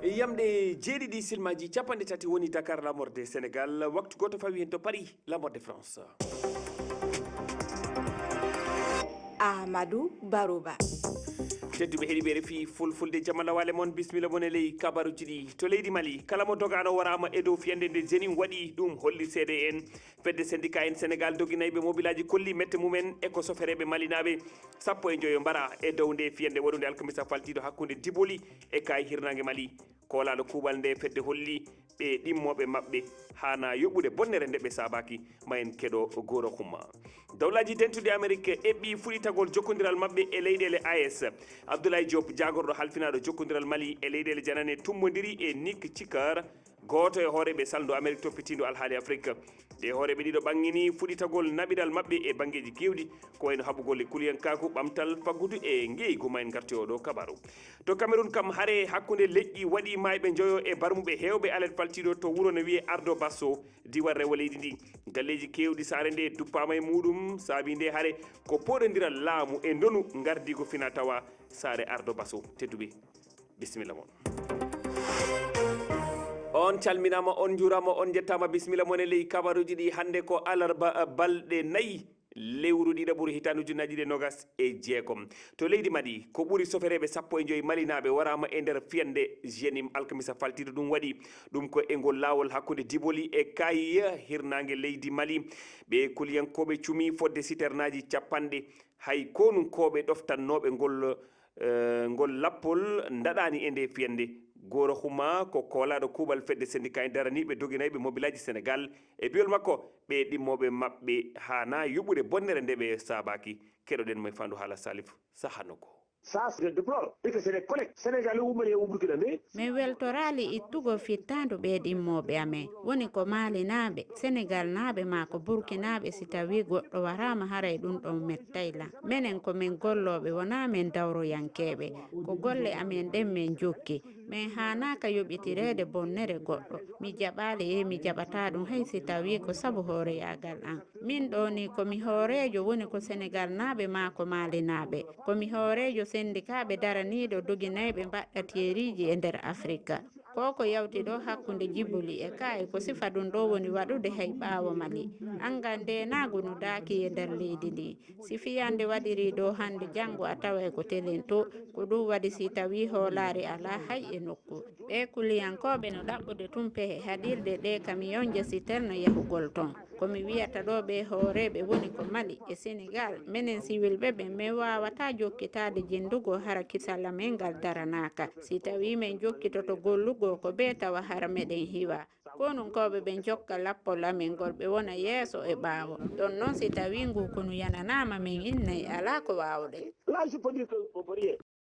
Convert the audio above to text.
yamde jeeɗiɗi silmaji capanɗe tati woni Dakar la mort de Sénégal waktu goto fawi hen to Paris la mort de France. Amadou Barouba tedduɓe heeɗiɓe refi fulfulde jamalawale moon bisimilla moon e ley kabaruji ɗi to leydi Mali kala mo dogano warama e dow fiyande nde jenin waɗi ɗum holli seede en fedde syndicat en Sénégal doguinayɓe mobilaji kolli mette mumen e ko sofereɓe malinaɓe sappo e joyo mbara e dow nde fiyande waɗude alkamisa faltiɗo hakkude Diboli e kayi hirnangue Mali kolaɗo kuuɓal nde fedde holli ɓe ɗimmoɓe mabɓe hana yoɓɓude bonnere nde ɓe sabaki ma en keɗo goro humma dawlaji tentude Amérique eɓɓi fuɗitagol jokkodiral mabɓe e leyɗele AS Abdoulaye Diop jagorɗo halfinaɗo jokkodiral Mali e leyɗele janane tummodiri e Nick Cikar goto e hooreɓe saldo Amérique toppitindo alhaali Afrique de hooreɓe ɗiɗo ɓangini fuɗitagol naɓiral mabɓe e banggueji kewɗi ko wayno haɓugol e kuliyankaku ɓamtal faggudu e ngeygu ma en garti oɗo kabaru to Cameroun kam haare hakkude leƴƴi waɗi mayɓe joyo e barmuɓe hewɓe alet faltiɗo to wuuro no wiye Ardo Basso diwar rewo leydi ndi galleji kewɗi saare nde duppama e muɗum saabi nde haare ko poɗodiral laamu e ndonu gardigo fina tawa saare Ardo Basso tedduɓe bisimilla moon on calminama on jurama on jettama bisimilla moon e ley kabaruji ɗi hande ko alarba balɗe 4 lewru ɗiɗaɓuru hitande ujunnaji ɗe nogas e jeegom to leydi Mali ko ɓuuri sofereɓe sappo e joyi malinaɓe warama e nder fiyande jenim alkamisa faltiɗo ɗum waɗi ɗum ko e ngol lawol hakkude Diboli e Kayi hirnangue leydi Mali ɓe kuliyankoɓe cuumi fodde citernaji capanɗe hay konunkoɓe ɗoftannoɓe ngol lappol daɗani e nde fiyande goro huma ko kolaɗo kuuɓal fedde syndicat en daraniɓe doguinayɓe mobilaji Sénégal e biyol makko ɓe ɗimmoɓe mabɓe hana yuɓɓude bonnere nde ɓe sabaki keɗoɗen moye fandu haala Salif Sahanoko Ça, je déplore. Et que c'est les collègues sénégalais ou burkinabé. mi weltorali ittugo fittandu ɓe ɗimmoɓe amen woni ko Mali naaɓe Sénégal naaɓe ma ko burkinaɓe si tawi goɗɗo warama haray ɗum ɗon mettayla minen komin golloɓe wona min dawroyankeɓe ko golle amen ɗen min jokki min hanaka yoɓitirede bonnere goɗɗo mi jaɓali mi jaɓata ɗum hay si tawi ko saabu hooreyagal an min ɗo ni komi hoorejo woni ko Sénégal naaɓe ma ko Mali naaɓe komi hoorejo sendikaɓe daraniɗo doguinayɓe mbaɗɗatieriji e nder Afrique koko yawti ɗo hakkude Djiboli e Kayi ko sifa ɗum ɗo woni waɗude hay ɓaawo Mali angal nde nagunu daaki e nder leydi ndi si fiyande waɗiri ɗo hande janggo a taway ko telen to ko ɗum waɗi si tawi hoolare ala hay e nokku ɓe kuliyankoɓe no ɗaɓɓude tumpehe haɗirde ɗe kamiyonje citerne yahugol ton komi wiyata ɗo ɓe hooreɓe woni ko Mali e Sénégal minen siwilɓe ɓe min wawata jokkitade jindugo hara kisalla men ngal daranaka si tawi min jokkitoto gollugo ko ɓe tawa hara meɗen hiwa konunkoɓe ɓe jokka lappol amen ngol ɓe wona yeeso e ɓaawo ɗon noon si tawi ngu kono yananama min innayi ala ko wawɗen.